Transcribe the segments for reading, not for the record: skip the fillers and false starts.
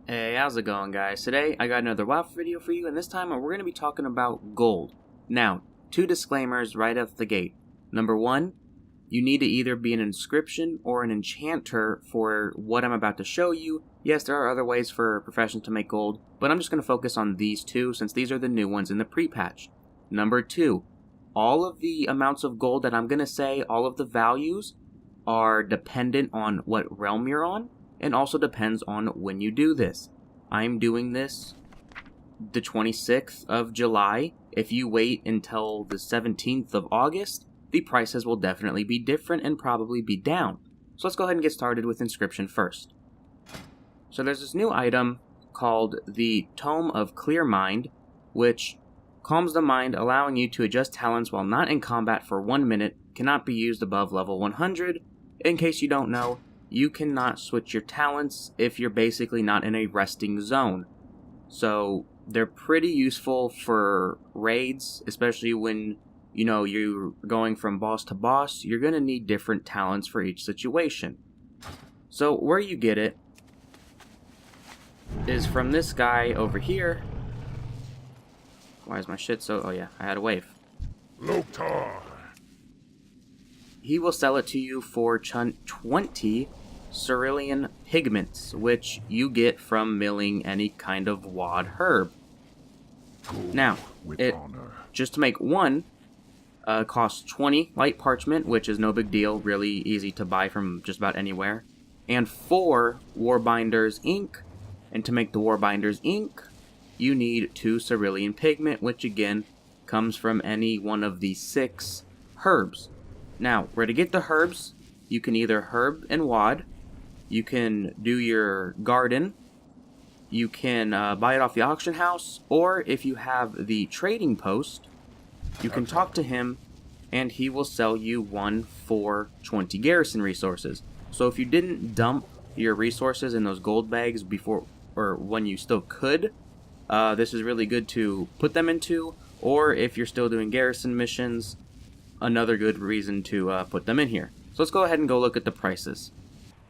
Hey, how's it going, guys? Today, I got another WoW video for you, and this time we're going to be talking about gold. Now, two disclaimers right off the gate. Number one, you need to either be an inscription or an enchanter for what I'm about to show you. Yes, there are other ways for professions to make gold, but I'm just going to focus on these two since these are the new ones in the pre-patch. Number two, all of the amounts of gold that I'm going to say, all of the values, are dependent on what realm you're on, and also depends on when you do this. I'm doing this the 26th of July. If you wait until the 17th of August, the prices will definitely be different and probably be down. So let's go ahead and get started with Inscription first. So there's this new item called the Tome of Clear Mind, which calms the mind, allowing you to adjust talents while not in combat for 1 minute, cannot be used above level 100. In case you don't know, you cannot switch your talents if you're basically not in a resting zone. So they're pretty useful for raids, especially when, you're going from boss to boss. You're going to need different talents for each situation. So where you get it is from this guy over here. Why is my shit so... Oh yeah, I had a wave. Loktar. He will sell it to you for 20 cerulean pigments, which you get from milling any kind of wad herb. Now, just to make one, costs 20 light parchment, which is no big deal, really easy to buy from just about anywhere, and 4 warbinders ink. And to make the warbinders ink, you need 2 cerulean pigment, which again comes from any one of the 6 herbs. Now, where to get the herbs, you can either herb and wad, you can do your garden, you can buy it off the auction house, or if you have the trading post, you can talk to him and he will sell you one for 20 garrison resources. So if you didn't dump your resources in those gold bags before, or when you still could, this is really good to put them into, or if you're still doing garrison missions, another good reason to put them in here. So let's go ahead and go look at the prices.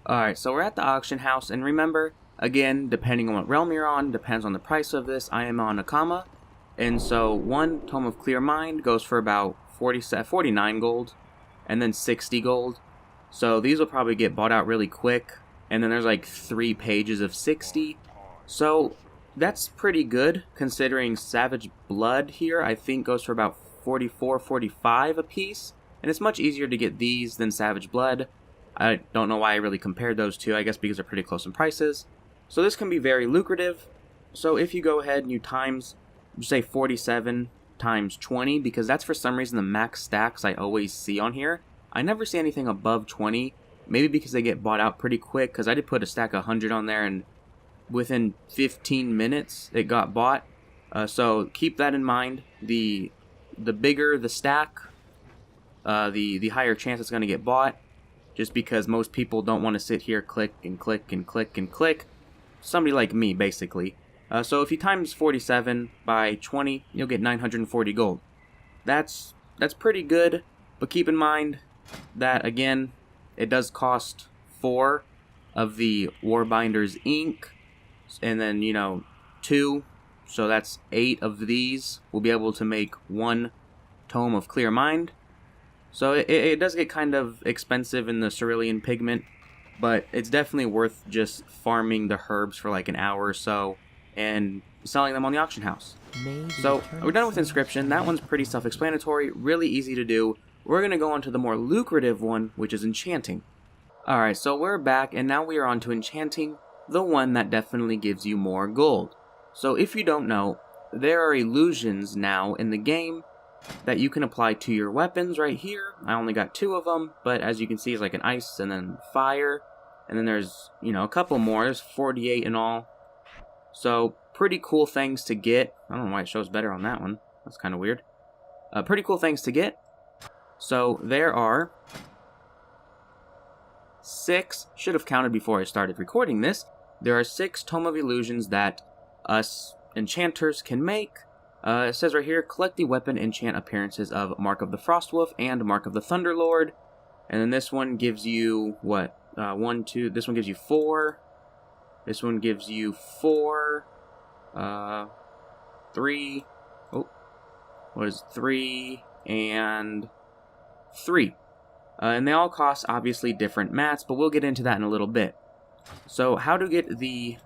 Alright, so we're at the auction house, and remember, again, depending on what realm you're on, depends on the price of this. I am on Akama, and so one Tome of Clear Mind goes for about 49 gold, and then 60 gold. So these will probably get bought out really quick, and then there's like 3 pages of 60. So that's pretty good, considering Savage Blood here, I think, goes for about 44, 45 a piece, and it's much easier to get these than Savage Blood. I don't know why I really compared those two, I guess because they're pretty close in prices. So this can be very lucrative. So if you go ahead and you times, say 47 times 20, because that's for some reason the max stacks I always see on here. I never see anything above 20, maybe because they get bought out pretty quick, because I did put a stack of 100 on there, and within 15 minutes it got bought. So keep that in mind. The bigger the stack, the higher chance it's going to get bought, just because most people don't want to sit here click and click and click and click. Somebody like me, basically. So if you times 47 by 20, you'll get 940 gold. That's pretty good, but keep in mind that, again, it does cost 4 of the Warbinders ink, and then, 2, so that's 8 of these. We'll be able to make 1 Tome of Clear Mind. So it does get kind of expensive in the cerulean pigment, but it's definitely worth just farming the herbs for like an hour or so and selling them on the auction house. So we're done with Inscription. That one's pretty self-explanatory, really easy to do. We're going to go on to the more lucrative one, which is Enchanting. Alright, so we're back, and now we are on to Enchanting, the one that definitely gives you more gold. So if you don't know, there are illusions now in the game that you can apply to your weapons right here. I only got 2 of them, but as you can see, it's like an ice and then fire. And then there's, a couple more. There's 48 in all. So, pretty cool things to get. I don't know why it shows better on that one. That's kind of weird. Pretty cool things to get. So, there are 6, should have counted before I started recording this. There are 6 Tome of Illusions that us enchanters can make. It says right here, collect the weapon enchant appearances of Mark of the Frostwolf and Mark of the Thunderlord. And then this one gives you, what? This one gives you 4. This one gives you 4, 3, oh, what is 3, and 3. And they all cost, obviously, different mats, but we'll get into that in a little bit. So, how to get the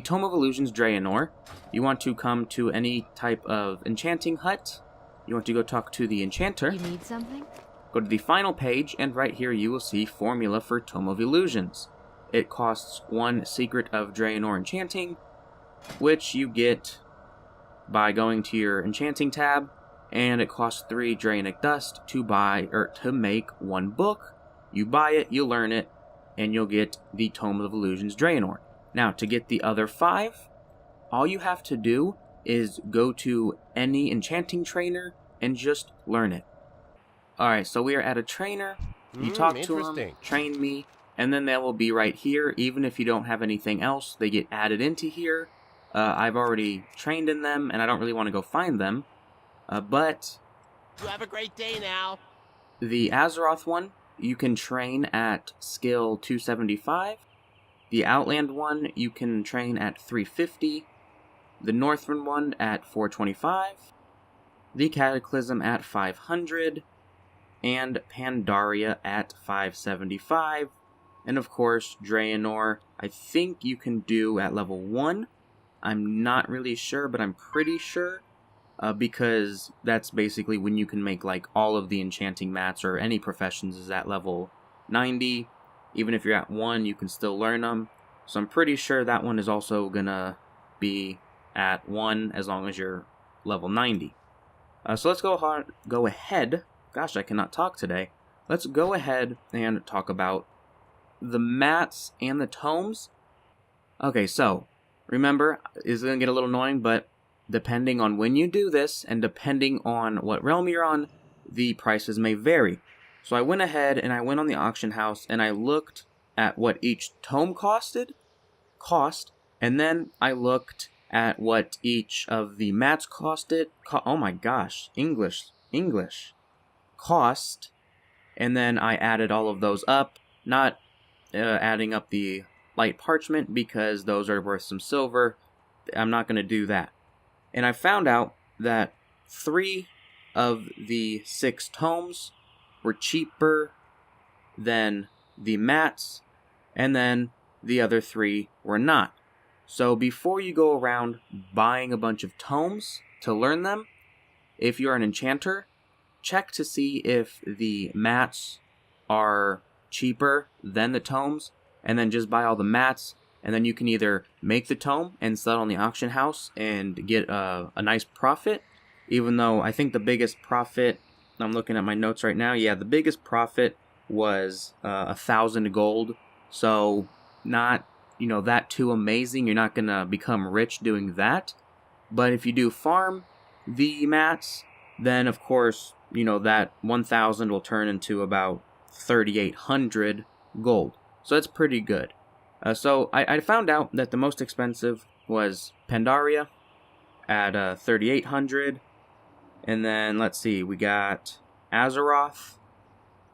Tome of Illusions Draenor. You want to come to any type of enchanting hut. You want to go talk to the enchanter. You need something? Go to the final page, and right here you will see Formula for Tome of Illusions. It costs 1 Secret of Draenor Enchanting, which you get by going to your Enchanting tab, and it costs 3 Draenic Dust to make 1 book. You buy it, you learn it, and you'll get the Tome of Illusions Draenor. Now, to get the other 5, all you have to do is go to any enchanting trainer and just learn it. Alright, so we are at a trainer. You talk to them, train me, and then they will be right here. Even if you don't have anything else, they get added into here. I've already trained in them, and I don't really want to go find them. But you have a great day now. The Azeroth one, you can train at skill 275. The Outland one, you can train at 350. The Northern one at 425. The Cataclysm at 500. And Pandaria at 575. And of course, Draenor, I think you can do at level 1. I'm not really sure, but I'm pretty sure. Because that's basically when you can make like all of the enchanting mats or any professions is at level 90. Even if you're at 1, you can still learn them. So I'm pretty sure that one is also gonna be at 1 as long as you're level 90. So let's go ahead. Gosh, I cannot talk today. Let's go ahead and talk about the mats and the tomes. Okay, so remember, it's gonna get a little annoying, but depending on when you do this, and depending on what realm you're on, the prices may vary. So I went ahead and I went on the auction house and I looked at what each tome cost, and then I looked at what each of the mats costed. Oh my gosh, English. Cost, and then I added all of those up, not adding up the light parchment because those are worth some silver. I'm not going to do that. And I found out that 3 of the 6 tomes were cheaper than the mats, and then the other 3 were not. So before you go around buying a bunch of tomes to learn them, if you're an enchanter, check to see if the mats are cheaper than the tomes, and then just buy all the mats, and then you can either make the tome and sell it on the auction house and get a nice profit, even though I think the biggest profit, I'm looking at my notes right now, yeah, the biggest profit was 1,000 gold, so not, that too amazing. You're not going to become rich doing that, but if you do farm the mats, then of course, that 1,000 will turn into about 3,800 gold. So that's pretty good. So I found out that the most expensive was Pandaria at 3,800. And then, let's see, we got Azeroth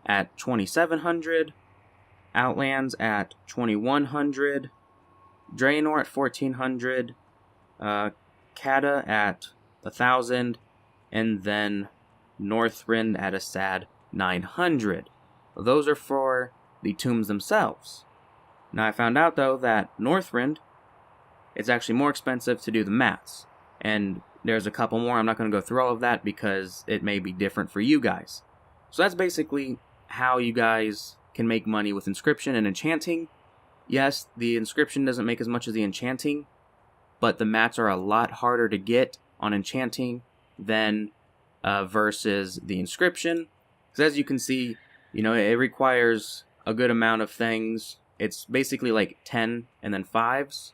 at 2,700. Outlands at 2,100. Draenor at 1,400. Cata at 1,000. And then Northrend at a sad 900. Those are for the tombs themselves. Now I found out though that Northrend, it's actually more expensive to do the mats. And there's a couple more. I'm not going to go through all of that because it may be different for you guys. So that's basically how you guys can make money with Inscription and Enchanting. Yes, the Inscription doesn't make as much as the Enchanting, but the mats are a lot harder to get on Enchanting than versus the Inscription. Because as you can see, it requires a good amount of things. It's basically like 10 and then 5s.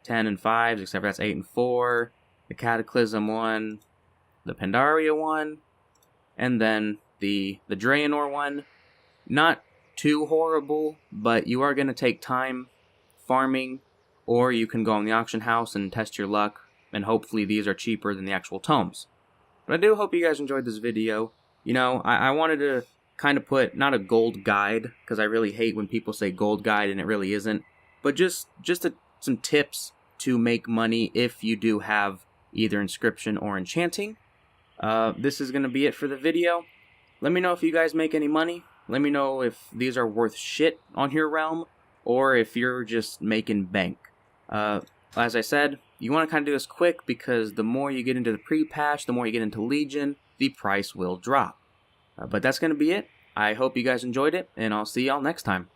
10 and 5s, except for that's 8 and 4. The Cataclysm one. The Pandaria one. And then the Draenor one. Not too horrible, but you are going to take time farming. Or you can go on the auction house and test your luck. And hopefully these are cheaper than the actual tomes. But I do hope you guys enjoyed this video. I wanted to kind of put, not a gold guide, because I really hate when people say gold guide and it really isn't. but just some tips to make money if you do have either Inscription or Enchanting. This is going to be it for the video. Let me know if you guys make any money. Let me know if these are worth shit on your realm, or if you're just making bank. As I said, you want to kind of do this quick, because the more you get into the pre-patch, the more you get into Legion, the price will drop. But that's going to be it. I hope you guys enjoyed it, and I'll see y'all next time.